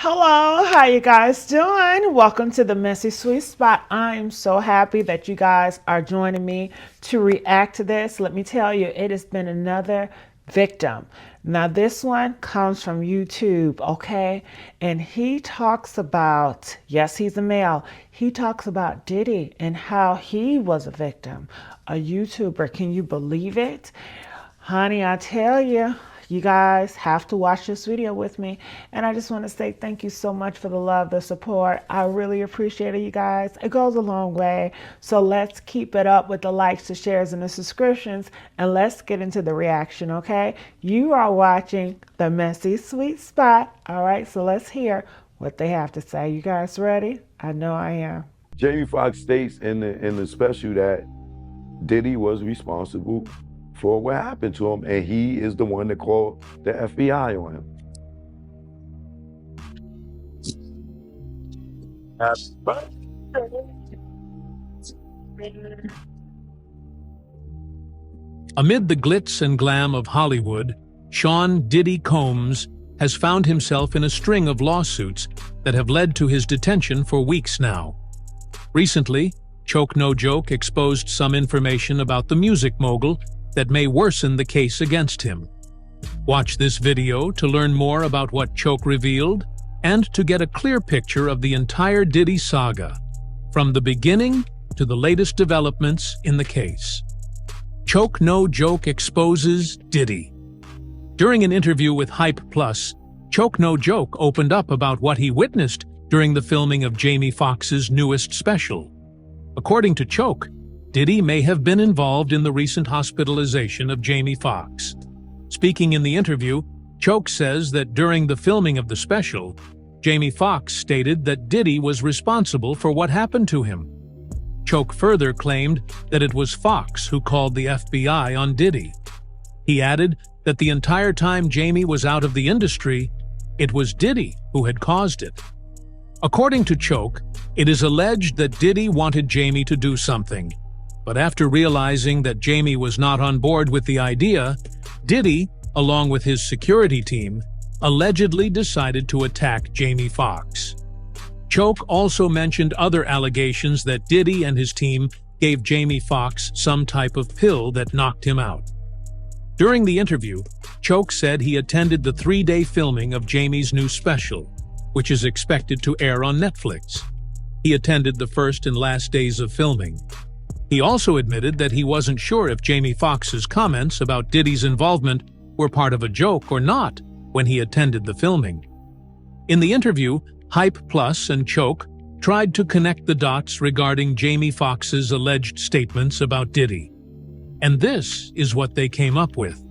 Hello, how you guys doing? Welcome to the Messy Sweet Spot. I am so happy that you guys are joining me to react to this. Let me tell you, it has been another victim. Now, this one comes from YouTube, okay? And he talks about, yes, he's a male. He talks about Diddy and how he was a victim, a YouTuber. Can you believe it? Honey, I tell you, you guys have to watch this video with me. And I just want to say thank you so much for the love, the support. I really appreciate it, you guys. It goes a long way. So let's keep it up with the likes, the shares, and the subscriptions. And let's get into the reaction, okay? You are watching the Messy Sweet Spot. All right, so let's hear what they have to say. You guys ready? I know I am. Jamie Foxx states in the special that Diddy was responsible for what happened to him, and he is the one that called the FBI on him. Amid the glitz and glam of Hollywood, Sean "Diddy" Combs has found himself in a string of lawsuits that have led to his detention for weeks now. Recently, Choke No Joke exposed some information about the music mogul that may worsen the case against him. Watch this video to learn more about what Choke revealed and to get a clear picture of the entire Diddy saga, from the beginning to the latest developments in the case. Choke No Joke exposes Diddy. During an interview with Hype Plus, Choke No Joke opened up about what he witnessed during the filming of Jamie Foxx's newest special. According to Choke, Diddy may have been involved in the recent hospitalization of Jamie Foxx. Speaking in the interview, Choke says that during the filming of the special, Jamie Foxx stated that Diddy was responsible for what happened to him. Choke further claimed that it was Foxx who called the FBI on Diddy. He added that the entire time Jamie was out of the industry, it was Diddy who had caused it. According to Choke, it is alleged that Diddy wanted Jamie to do something, but after realizing that Jamie was not on board with the idea, Diddy, along with his security team, allegedly decided to attack Jamie Foxx. Choke also mentioned other allegations that Diddy and his team gave Jamie Foxx some type of pill that knocked him out. During the interview, Choke said he attended the 3-day filming of Jamie's new special, which is expected to air on Netflix. He attended the first and last days of filming. He also admitted that he wasn't sure if Jamie Foxx's comments about Diddy's involvement were part of a joke or not when he attended the filming. In the interview, Hype Plus and Choke tried to connect the dots regarding Jamie Foxx's alleged statements about Diddy. And this is what they came up with.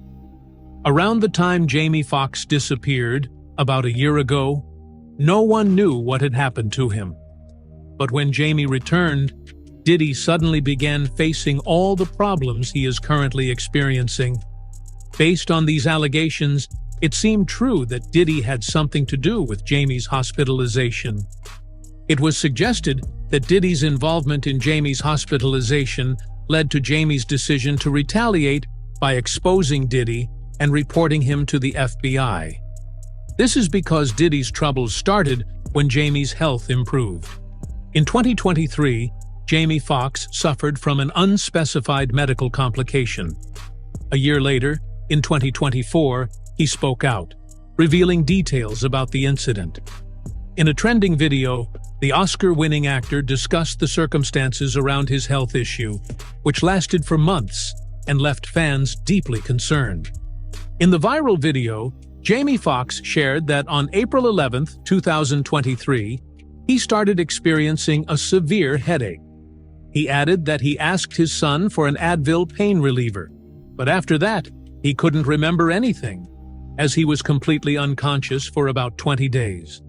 Around the time Jamie Foxx disappeared, about a year ago, no one knew what had happened to him. But when Jamie returned, Diddy suddenly began facing all the problems he is currently experiencing. Based on these allegations, it seemed true that Diddy had something to do with Jamie's hospitalization. It was suggested that Diddy's involvement in Jamie's hospitalization led to Jamie's decision to retaliate by exposing Diddy and reporting him to the FBI. This is because Diddy's troubles started when Jamie's health improved. In 2023, Jamie Foxx suffered from an unspecified medical complication. A year later, in 2024, he spoke out, revealing details about the incident. In a trending video, the Oscar-winning actor discussed the circumstances around his health issue, which lasted for months and left fans deeply concerned. In the viral video, Jamie Foxx shared that on April 11, 2023, he started experiencing a severe headache. He added that he asked his son for an Advil pain reliever, but after that, he couldn't remember anything, as he was completely unconscious for about 20 days.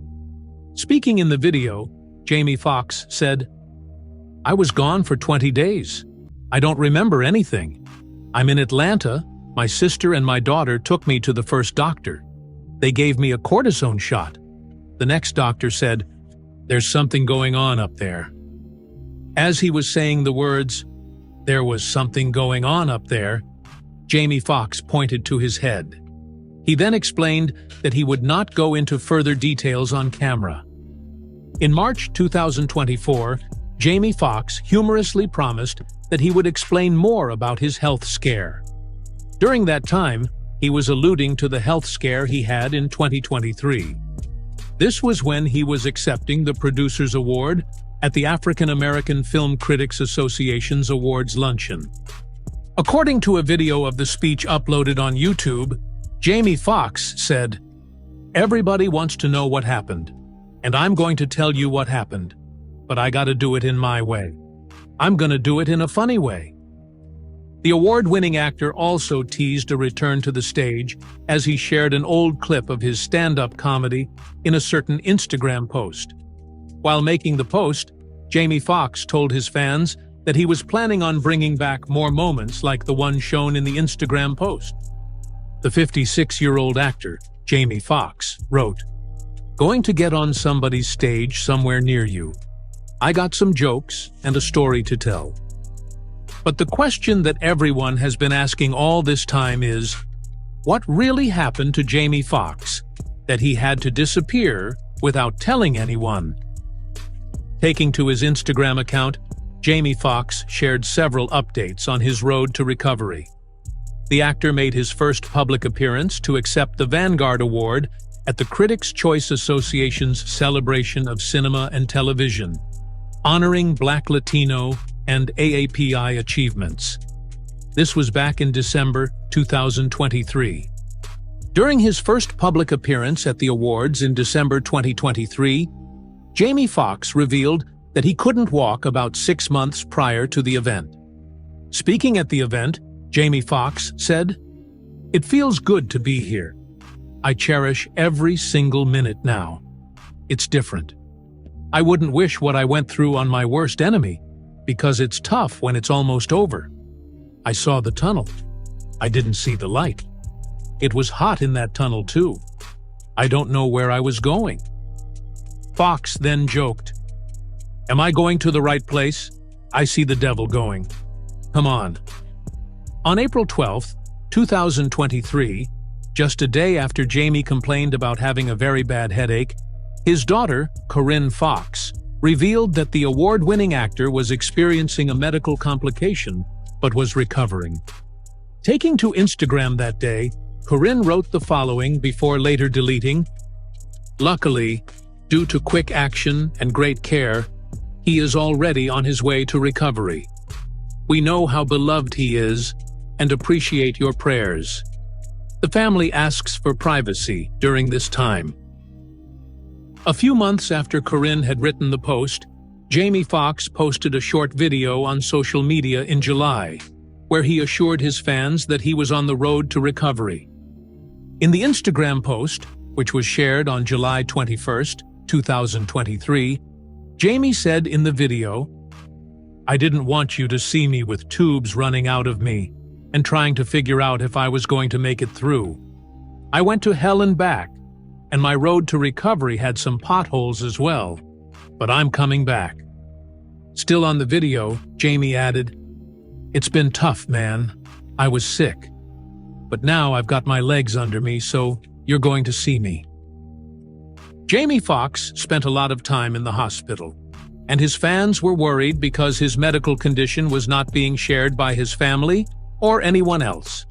Speaking in the video, Jamie Foxx said, "I was gone for 20 days. I don't remember anything. I'm in Atlanta. My sister and my daughter took me to the first doctor. They gave me a cortisone shot. The next doctor said, 'There's something going on up there.'" As he was saying the words, "There was something going on up there," Jamie Foxx pointed to his head. He then explained that he would not go into further details on camera. In March 2024, Jamie Foxx humorously promised that he would explain more about his health scare. During that time, he was alluding to the health scare he had in 2023. This was when he was accepting the Producers Award at the African American Film Critics Association's awards luncheon. According to a video of the speech uploaded on YouTube, Jamie Foxx said, "Everybody wants to know what happened, and I'm going to tell you what happened, but I gotta do it in my way. I'm gonna do it in a funny way." The award-winning actor also teased a return to the stage as he shared an old clip of his stand-up comedy in a certain Instagram post. While making the post, Jamie Foxx told his fans that he was planning on bringing back more moments like the one shown in the Instagram post. The 56-year-old actor, Jamie Foxx, wrote, "Going to get on somebody's stage somewhere near you. I got some jokes and a story to tell." But the question that everyone has been asking all this time is, what really happened to Jamie Foxx that he had to disappear without telling anyone? Taking to his Instagram account, Jamie Foxx shared several updates on his road to recovery. The actor made his first public appearance to accept the Vanguard Award at the Critics' Choice Association's celebration of cinema and television, honoring Black, Latino, and AAPI achievements. This was back in December 2023. During his first public appearance at the awards in December 2023, Jamie Foxx revealed that he couldn't walk about 6 months prior to the event. Speaking at the event, Jamie Foxx said, "It feels good to be here. I cherish every single minute now. It's different. I wouldn't wish what I went through on my worst enemy, because it's tough when it's almost over. I saw the tunnel. I didn't see the light. It was hot in that tunnel too. I don't know where I was going." Foxx then joked, "Am I going to the right place? I see the devil going. Come on." On April 12, 2023, just a day after Jamie complained about having a very bad headache, his daughter, Corinne Foxx, revealed that the award-winning actor was experiencing a medical complication but was recovering. Taking to Instagram that day, Corinne wrote the following before later deleting, "Luckily, due to quick action and great care, he is already on his way to recovery. We know how beloved he is and appreciate your prayers. The family asks for privacy during this time." A few months after Corinne had written the post, Jamie Foxx posted a short video on social media in July, where he assured his fans that he was on the road to recovery. In the Instagram post, which was shared on July 21, 2023, Jamie said in the video, "I didn't want you to see me with tubes running out of me and trying to figure out if I was going to make it through. I went to hell and back, and my road to recovery had some potholes as well, but I'm coming back." Still on the video, Jamie added, "It's been tough, man. I was sick. But now I've got my legs under me, so you're going to see me." Jamie Foxx spent a lot of time in the hospital, and his fans were worried because his medical condition was not being shared by his family or anyone else.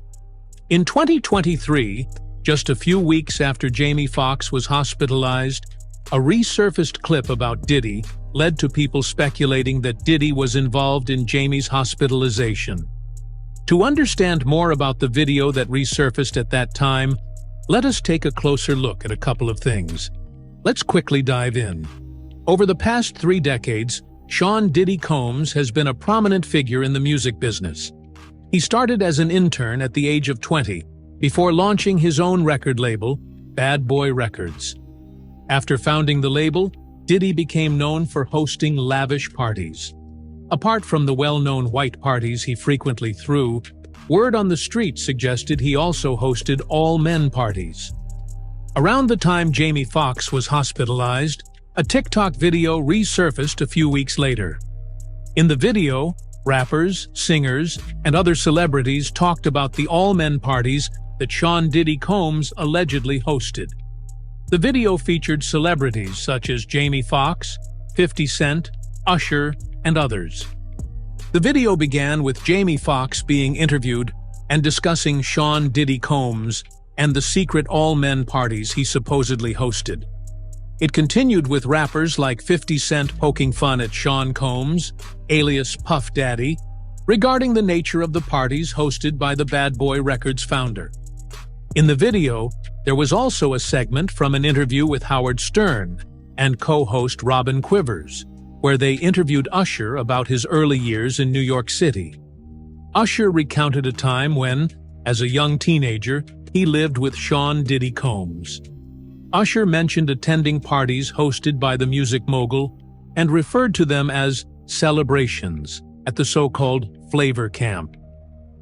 In 2023, just a few weeks after Jamie Foxx was hospitalized, a resurfaced clip about Diddy led to people speculating that Diddy was involved in Jamie's hospitalization. To understand more about the video that resurfaced at that time, let us take a closer look at a couple of things. Let's quickly dive in. Over the past 3 decades, Sean Diddy Combs has been a prominent figure in the music business. He started as an intern at the age of 20, before launching his own record label, Bad Boy Records. After founding the label, Diddy became known for hosting lavish parties. Apart from the well-known white parties he frequently threw, word on the street suggested he also hosted all-men parties. Around the time Jamie Foxx was hospitalized, a TikTok video resurfaced a few weeks later. In the video, rappers, singers, and other celebrities talked about the all-men parties that Sean Diddy Combs allegedly hosted. The video featured celebrities such as Jamie Foxx, 50 Cent, Usher, and others. The video began with Jamie Foxx being interviewed and discussing Sean Diddy Combs and the secret all-men parties he supposedly hosted. It continued with rappers like 50 Cent poking fun at Sean Combs, alias Puff Daddy, regarding the nature of the parties hosted by the Bad Boy Records founder. In the video, there was also a segment from an interview with Howard Stern and co-host Robin Quivers, where they interviewed Usher about his early years in New York City. Usher recounted a time when, as a young teenager, he lived with Sean Diddy Combs. Usher mentioned attending parties hosted by the music mogul and referred to them as celebrations at the so-called Flavor Camp.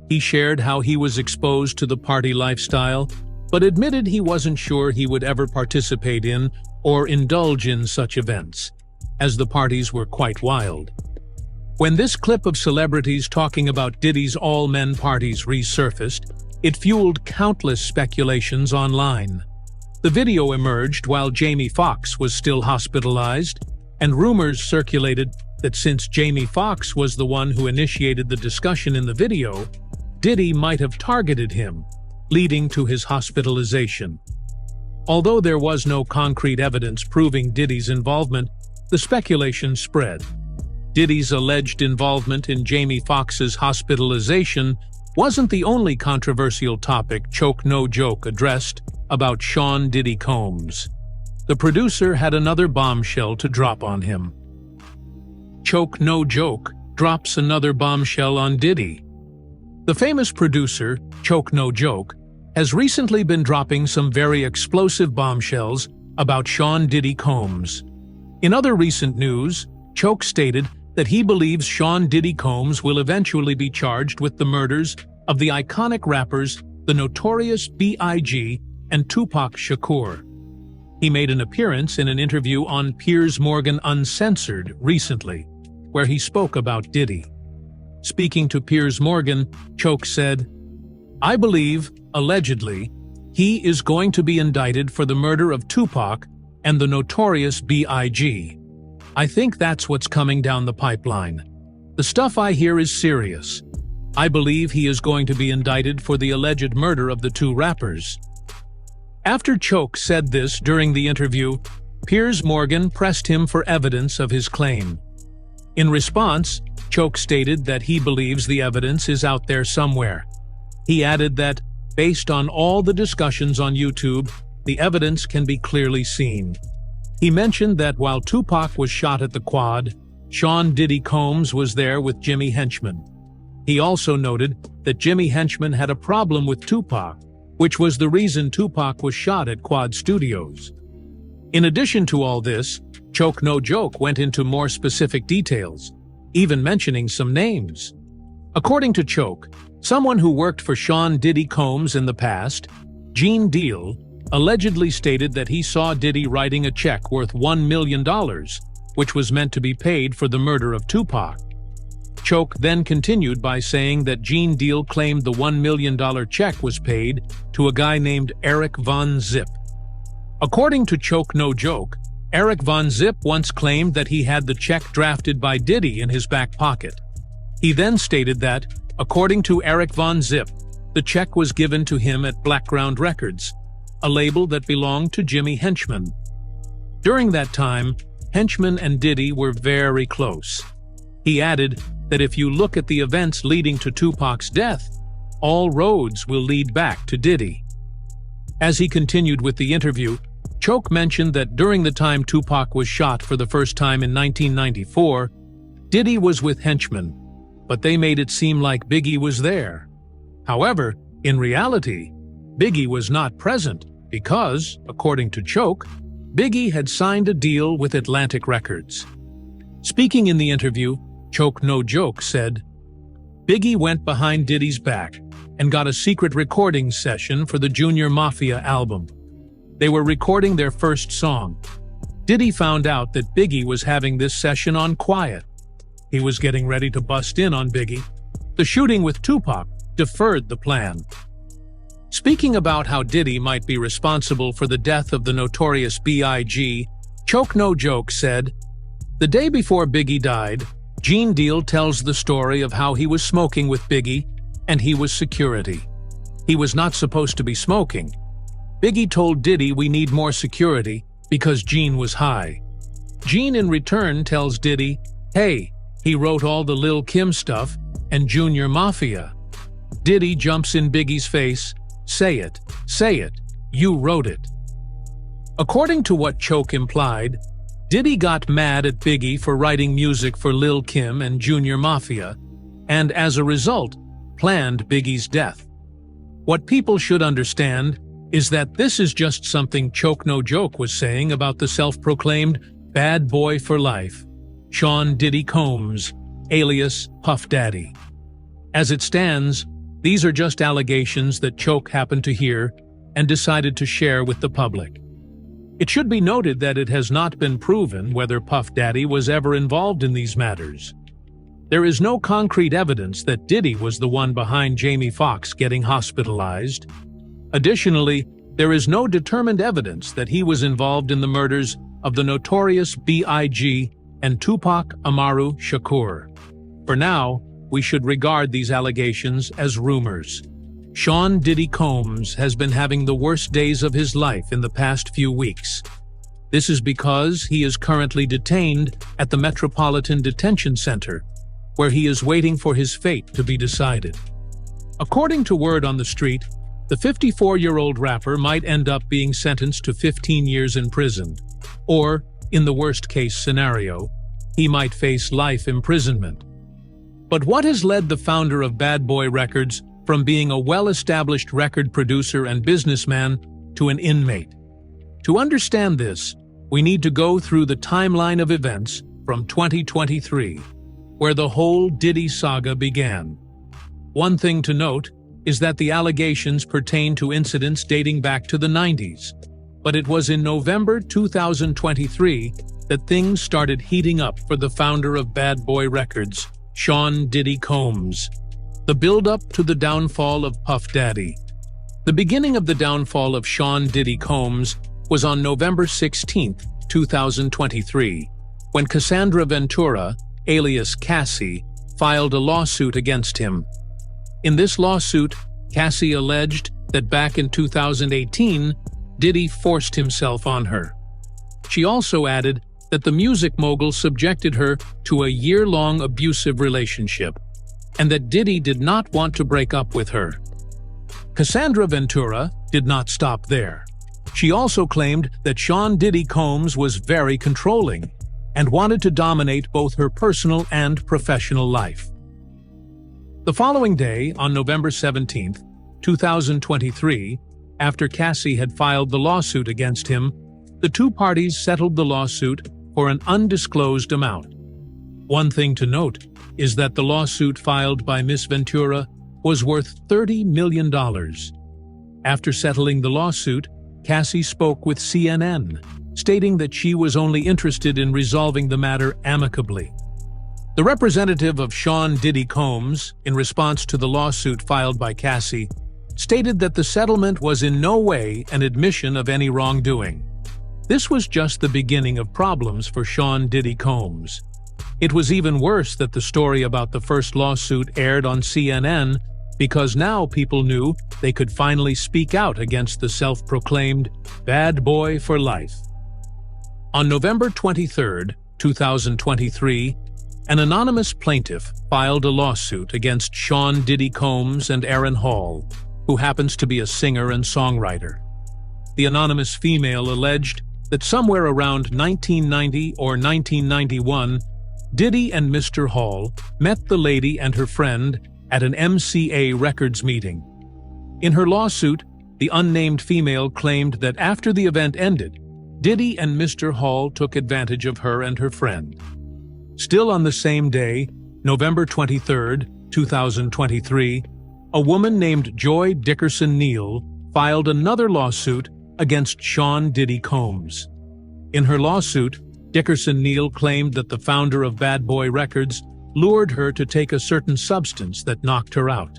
He shared how he was exposed to the party lifestyle, but admitted he wasn't sure he would ever participate in or indulge in such events, as the parties were quite wild. When this clip of celebrities talking about Diddy's all-men parties resurfaced, it fueled countless speculations online. The video emerged while Jamie Foxx was still hospitalized, and rumors circulated that since Jamie Foxx was the one who initiated the discussion in the video, Diddy might have targeted him, leading to his hospitalization. Although there was no concrete evidence proving Diddy's involvement, the speculation spread. Diddy's alleged involvement in Jamie Foxx's hospitalization wasn't the only controversial topic Choke No Joke addressed about Sean Diddy Combs. The producer had another bombshell to drop on him. Choke No Joke drops another bombshell on Diddy. The famous producer, Choke No Joke, has recently been dropping some very explosive bombshells about Sean Diddy Combs. In other recent news, Choke stated that he believes Sean Diddy Combs will eventually be charged with the murders of the iconic rappers the Notorious B.I.G. and Tupac Shakur. He made an appearance in an interview on Piers Morgan Uncensored recently, where he spoke about Diddy. Speaking to Piers Morgan, Choke said, "I believe, allegedly, he is going to be indicted for the murder of Tupac and the Notorious B.I.G. I think that's what's coming down the pipeline. The stuff I hear is serious. I believe he is going to be indicted for the alleged murder of the two rappers." After Choke said this during the interview, Piers Morgan pressed him for evidence of his claim. In response, Choke stated that he believes the evidence is out there somewhere. He added that, based on all the discussions on YouTube, the evidence can be clearly seen. He mentioned that while Tupac was shot at the Quad, Sean Diddy Combs was there with Jimmy Henchman. He also noted that Jimmy Henchman had a problem with Tupac, which was the reason Tupac was shot at Quad Studios. In addition to all this, Choke No Joke went into more specific details, even mentioning some names. According to Choke, someone who worked for Sean Diddy Combs in the past, Gene Deal, allegedly stated that he saw Diddy writing a check worth $1 million, which was meant to be paid for the murder of Tupac. Choke then continued by saying that Gene Deal claimed the $1 million check was paid to a guy named Eric Von Zip. According to Choke No Joke, Eric Von Zip once claimed that he had the check drafted by Diddy in his back pocket. He then stated that, according to Eric Von Zip, the check was given to him at Blackground Records, a label that belonged to Jimmy Henchman. During that time, Henchman and Diddy were very close. He added that if you look at the events leading to Tupac's death, all roads will lead back to Diddy. As he continued with the interview, Choke mentioned that during the time Tupac was shot for the first time in 1994, Diddy was with Henchman, but they made it seem like Biggie was there. However, in reality, Biggie was not present because, according to Choke, Biggie had signed a deal with Atlantic Records. Speaking in the interview, Choke No Joke said, "Biggie went behind Diddy's back and got a secret recording session for the Junior Mafia album. They were recording their first song. Diddy found out that Biggie was having this session on quiet. He was getting ready to bust in on Biggie. The shooting with Tupac deferred the plan." Speaking about how Diddy might be responsible for the death of the notorious B.I.G., Choke No Joke said, "The day before Biggie died, Gene Deal tells the story of how he was smoking with Biggie and he was security. He was not supposed to be smoking. Biggie told Diddy we need more security because Gene was high. Gene in return tells Diddy, hey, he wrote all the Lil' Kim stuff and Junior Mafia. Diddy jumps in Biggie's face, say it, you wrote it." According to what Choke implied, Diddy got mad at Biggie for writing music for Lil' Kim and Junior Mafia, and as a result, planned Biggie's death. What people should understand is that this is just something Choke No Joke was saying about the self-proclaimed bad boy for life, Sean Diddy Combs, alias Puff Daddy. As it stands, these are just allegations that Choke happened to hear and decided to share with the public. It should be noted that it has not been proven whether Puff Daddy was ever involved in these matters. There is no concrete evidence that Diddy was the one behind Jamie Foxx getting hospitalized. Additionally, there is no determined evidence that he was involved in the murders of the notorious B.I.G. and Tupac Amaru Shakur. For now, we should regard these allegations as rumors. Sean Diddy Combs has been having the worst days of his life in the past few weeks. This is because he is currently detained at the Metropolitan Detention Center, where he is waiting for his fate to be decided. According to word on the street, the 54-year-old rapper might end up being sentenced to 15 years in prison, or, in the worst-case scenario, he might face life imprisonment. But what has led the founder of Bad Boy Records from being a well-established record producer and businessman to an inmate? To understand this, we need to go through the timeline of events from 2023, where the whole Diddy saga began. One thing to note is that the allegations pertain to incidents dating back to the 90s, but it was in November 2023 that things started heating up for the founder of Bad Boy Records, Sean Diddy Combs. The build-up to the downfall of Puff Daddy. The beginning of the downfall of Sean Diddy Combs was on November 16, 2023, when Cassandra Ventura, alias Cassie, filed a lawsuit against him. In this lawsuit, Cassie alleged that back in 2018, Diddy forced himself on her. She also added that the music mogul subjected her to a year-long abusive relationship, and that Diddy did not want to break up with her. Cassandra Ventura did not stop there. She also claimed that Sean Diddy Combs was very controlling and wanted to dominate both her personal and professional life. The following day, on November 17, 2023, after Cassie had filed the lawsuit against him, the two parties settled the lawsuit for an undisclosed amount. One thing to note is that the lawsuit filed by Miss Ventura was worth $30 million. After settling the lawsuit, Cassie spoke with CNN, stating that she was only interested in resolving the matter amicably. The representative of Sean Diddy Combs, in response to the lawsuit filed by Cassie, stated that the settlement was in no way an admission of any wrongdoing. This was just the beginning of problems for Sean Diddy Combs. It was even worse that the story about the first lawsuit aired on CNN because now people knew they could finally speak out against the self-proclaimed bad boy for life. On November 23, 2023, an anonymous plaintiff filed a lawsuit against Sean Diddy Combs and Aaron Hall, who happens to be a singer and songwriter. The anonymous female alleged that somewhere around 1990 or 1991, Diddy and Mr. Hall met the lady and her friend at an MCA Records meeting. In her lawsuit, the unnamed female claimed that after the event ended, Diddy and Mr. Hall took advantage of her and her friend. Still on the same day, November 23, 2023, a woman named Joy Dickerson Neal filed another lawsuit against Sean Diddy Combs. In her lawsuit, Dickerson Neal claimed that the founder of Bad Boy Records lured her to take a certain substance that knocked her out.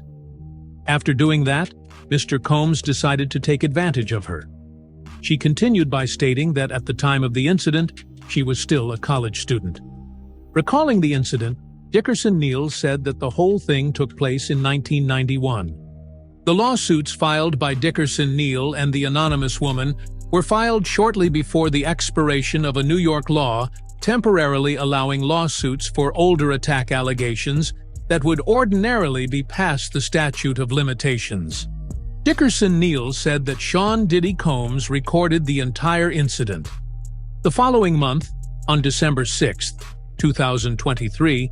After doing that, Mr. Combs decided to take advantage of her. She continued by stating that at the time of the incident, she was still a college student. Recalling the incident, Dickerson Neal said that the whole thing took place in 1991. The lawsuits filed by Dickerson Neal and the anonymous woman were filed shortly before the expiration of a New York law temporarily allowing lawsuits for older attack allegations that would ordinarily be past the statute of limitations. Dickerson Neal said that Sean Diddy Combs recorded the entire incident. The following month, on December 6, 2023,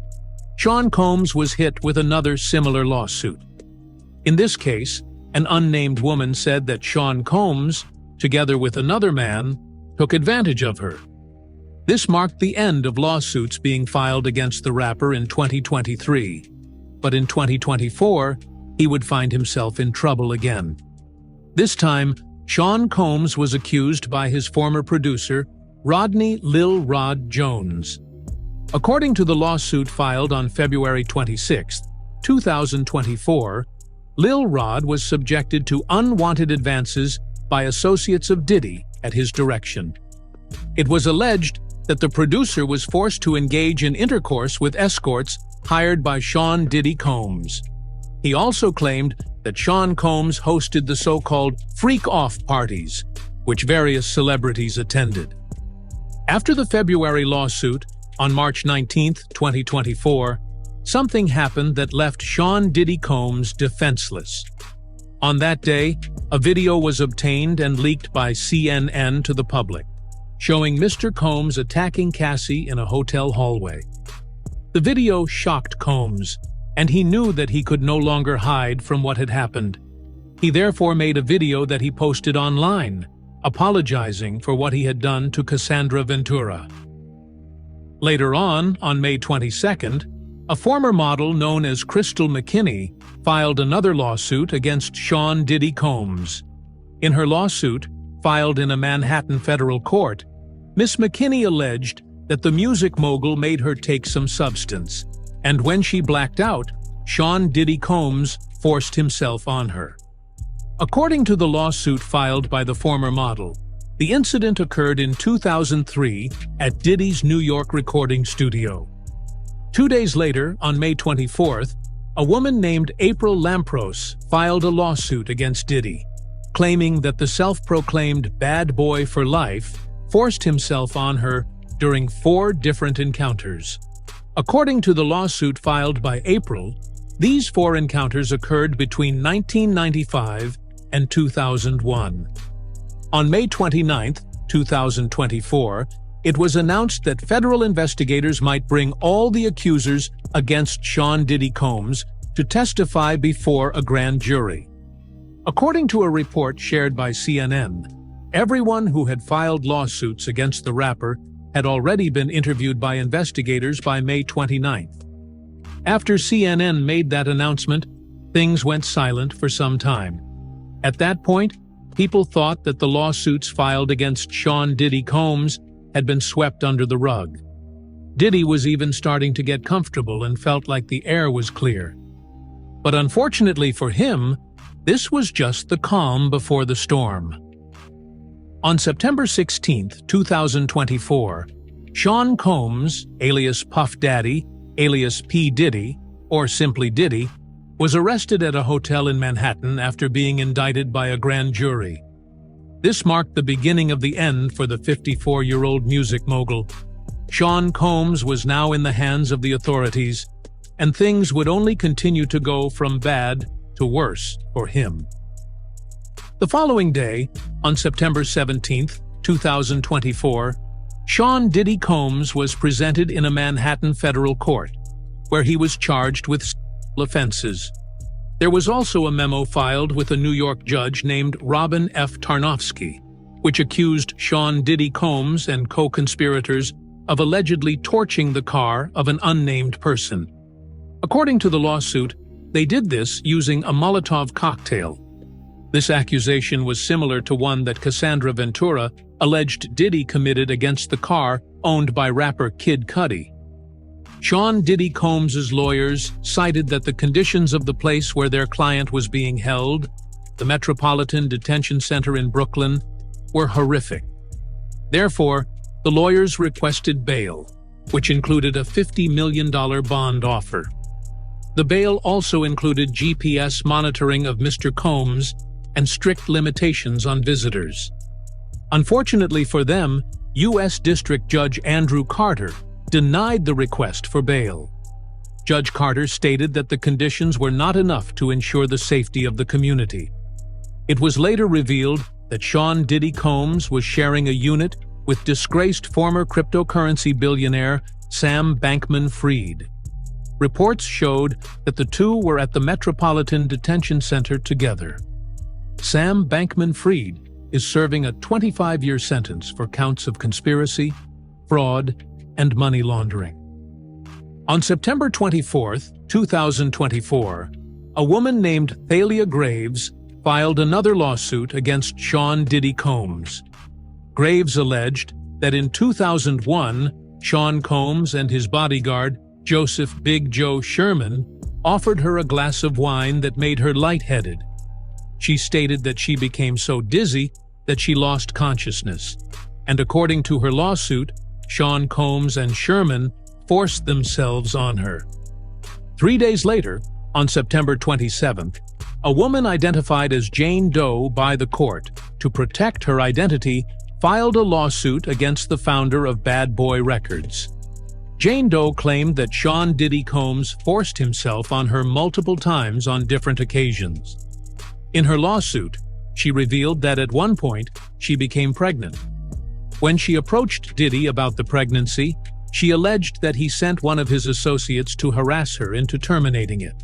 Sean Combs was hit with another similar lawsuit. In this case, an unnamed woman said that Sean Combs, together with another man, took advantage of her. This marked the end of lawsuits being filed against the rapper in 2023. But in 2024, he would find himself in trouble again. This time, Sean Combs was accused by his former producer, Rodney Lil Rod Jones. According to the lawsuit filed on February 26, 2024, Lil Rod was subjected to unwanted advances by associates of Diddy at his direction. It was alleged that the producer was forced to engage in intercourse with escorts hired by Sean Diddy Combs. He also claimed that Sean Combs hosted the so-called freak-off parties, which various celebrities attended. After the February lawsuit, on March 19, 2024, something happened that left Sean Diddy Combs defenseless. On that day, a video was obtained and leaked by CNN to the public, showing Mr. Combs attacking Cassie in a hotel hallway. The video shocked Combs, and he knew that he could no longer hide from what had happened. He therefore made a video that he posted online, apologizing for what he had done to Cassandra Ventura. Later on May 22nd, a former model known as Crystal McKinney filed another lawsuit against Sean Diddy Combs. In her lawsuit, filed in a Manhattan federal court, Miss McKinney alleged that the music mogul made her take some substance, and when she blacked out, Sean Diddy Combs forced himself on her. According to the lawsuit filed by the former model, the incident occurred in 2003 at Diddy's New York recording studio. 2 days later, on May 24th, a woman named April Lampros filed a lawsuit against Diddy, claiming that the self-proclaimed bad boy for life forced himself on her during 4 different encounters. According to the lawsuit filed by April, these 4 encounters occurred between 1995 and 2001. On May 29, 2024, it was announced that federal investigators might bring all the accusers against Sean Diddy Combs to testify before a grand jury. According to a report shared by CNN, everyone who had filed lawsuits against the rapper had already been interviewed by investigators by May 29th. After CNN made that announcement, things went silent for some time. At that point, people thought that the lawsuits filed against Sean Diddy Combs had been swept under the rug. Diddy was even starting to get comfortable and felt like the air was clear. But unfortunately for him, this was just the calm before the storm. On September 16, 2024, Sean Combs, alias Puff Daddy, alias P. Diddy, or simply Diddy, was arrested at a hotel in Manhattan after being indicted by a grand jury. This marked the beginning of the end for the 54-year-old music mogul. Sean Combs was now in the hands of the authorities, and things would only continue to go from bad to worse for him. The following day, on September 17, 2024, Sean Diddy Combs was presented in a Manhattan federal court, where he was charged with offenses. There was also a memo filed with a New York judge named Robin F. Tarnofsky, which accused Sean Diddy Combs and co-conspirators of allegedly torching the car of an unnamed person. According to the lawsuit, they did this using a Molotov cocktail. This accusation was similar to one that Cassandra Ventura alleged Diddy committed against the car owned by rapper Kid Cudi. Sean Diddy Combs' lawyers cited that the conditions of the place where their client was being held the Metropolitan Detention Center in Brooklyn, were horrific. Therefore, the lawyers requested bail, which included a $50 million bond offer. The bail also included GPS monitoring of Mr. Combs and strict limitations on visitors. Unfortunately for them, U.S. District Judge Andrew Carter denied the request for bail. Judge Carter stated that the conditions were not enough to ensure the safety of the community. It was later revealed that Sean Diddy Combs was sharing a unit with disgraced former cryptocurrency billionaire Sam Bankman-Fried. Reports showed that the two were at the Metropolitan Detention Center together. Sam Bankman-Fried is serving a 25-year sentence for counts of conspiracy, fraud, and money laundering. On September 24, 2024, a woman named Thalia Graves filed another lawsuit against Sean Diddy Combs. Graves alleged that in 2001, Sean Combs and his bodyguard, Joseph Big Joe Sherman, offered her a glass of wine that made her lightheaded. She stated that she became so dizzy that she lost consciousness, and according to her lawsuit, Sean Combs and Sherman forced themselves on her. 3 days later, on September 27th, a woman identified as Jane Doe by the court to protect her identity filed a lawsuit against the founder of Bad Boy Records. Jane Doe claimed that Sean Diddy Combs forced himself on her multiple times on different occasions. In her lawsuit, she revealed that at one point she became pregnant. When she approached Diddy about the pregnancy, she alleged that he sent one of his associates to harass her into terminating it.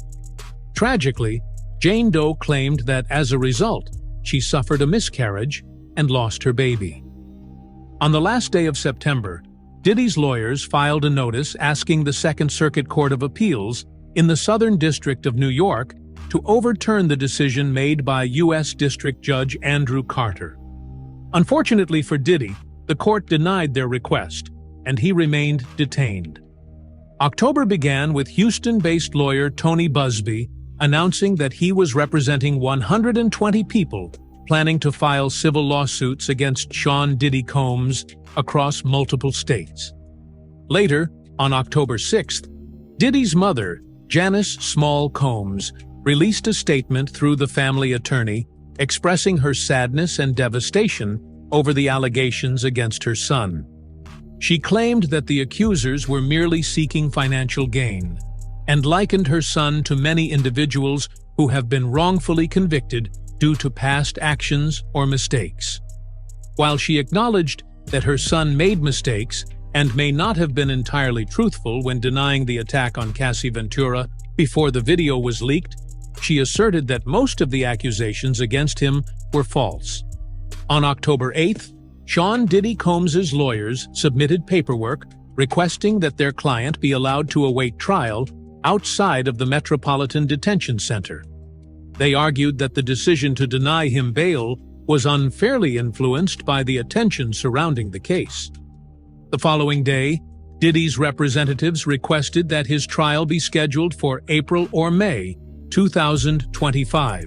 Tragically, Jane Doe claimed that as a result, she suffered a miscarriage and lost her baby. On the last day of September, Diddy's lawyers filed a notice asking the Second Circuit Court of Appeals in the Southern District of New York to overturn the decision made by U.S. District Judge Andrew Carter. Unfortunately for Diddy, the court denied their request, and he remained detained. October began with Houston-based lawyer Tony Busby announcing that he was representing 120 people planning to file civil lawsuits against Sean Diddy Combs across multiple states. Later, on October 6th, Diddy's mother, Janice Small Combs, released a statement through the family attorney expressing her sadness and devastation over the allegations against her son. She claimed that the accusers were merely seeking financial gain and likened her son to many individuals who have been wrongfully convicted due to past actions or mistakes. While she acknowledged that her son made mistakes and may not have been entirely truthful when denying the attack on Cassie Ventura before the video was leaked, she asserted that most of the accusations against him were false. On October 8th, Sean Diddy Combs' lawyers submitted paperwork requesting that their client be allowed to await trial outside of the Metropolitan Detention Center. They argued that the decision to deny him bail was unfairly influenced by the attention surrounding the case. The following day, Diddy's representatives requested that his trial be scheduled for April or May 2025.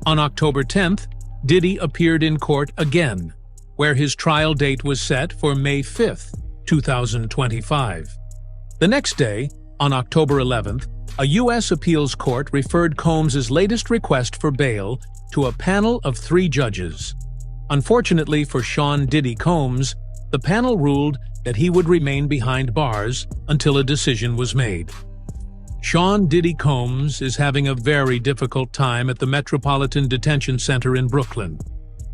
On October 10th, Diddy appeared in court again, where his trial date was set for May 5th, 2025. The next day, on October 11th, a U.S. appeals court referred Combs' latest request for bail to a panel of 3 judges. Unfortunately for Sean Diddy Combs, the panel ruled that he would remain behind bars until a decision was made. Sean Diddy Combs is having a very difficult time at the Metropolitan Detention Center in Brooklyn,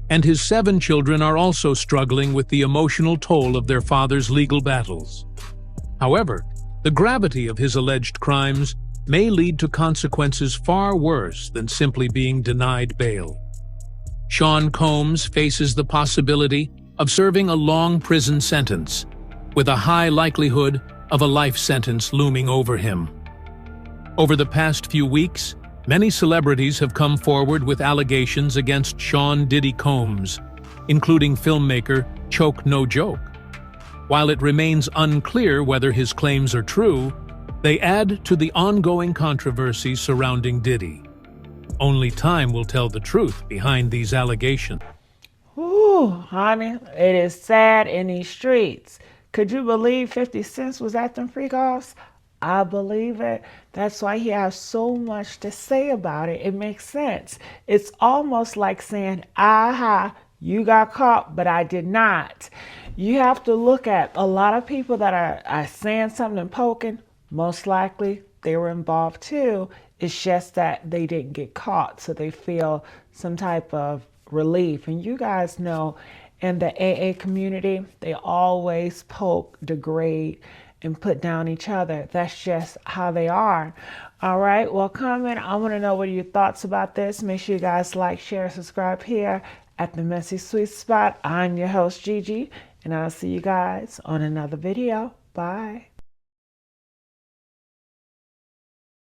and his 7 children are also struggling with the emotional toll of their father's legal battles. However, the gravity of his alleged crimes may lead to consequences far worse than simply being denied bail. Sean Combs faces the possibility of serving a long prison sentence, with a high likelihood of a life sentence looming over him. Over the past few weeks, many celebrities have come forward with allegations against Sean Diddy Combs, including filmmaker Choke No Joke. While it remains unclear whether his claims are true, they add to the ongoing controversy surrounding Diddy. Only time will tell the truth behind these allegations. Ooh, honey, it is sad in these streets. Could you believe 50 Cent was at them freak offs? I believe it. That's why he has so much to say about it. It makes sense. It's almost like saying, aha, you got caught, but I did not. You have to look at a lot of people that are saying something and poking. Most likely they were involved too. It's just that they didn't get caught, so they feel some type of relief. And you guys know in the AA community, they always poke, degrade, and put down each other. That's just how they are. All right, well, comment. I want to know what are your thoughts about this. Make sure you guys like, share, subscribe here at the Messy Sweet Spot. I'm your host, Gigi, and I'll see you guys on another video. Bye.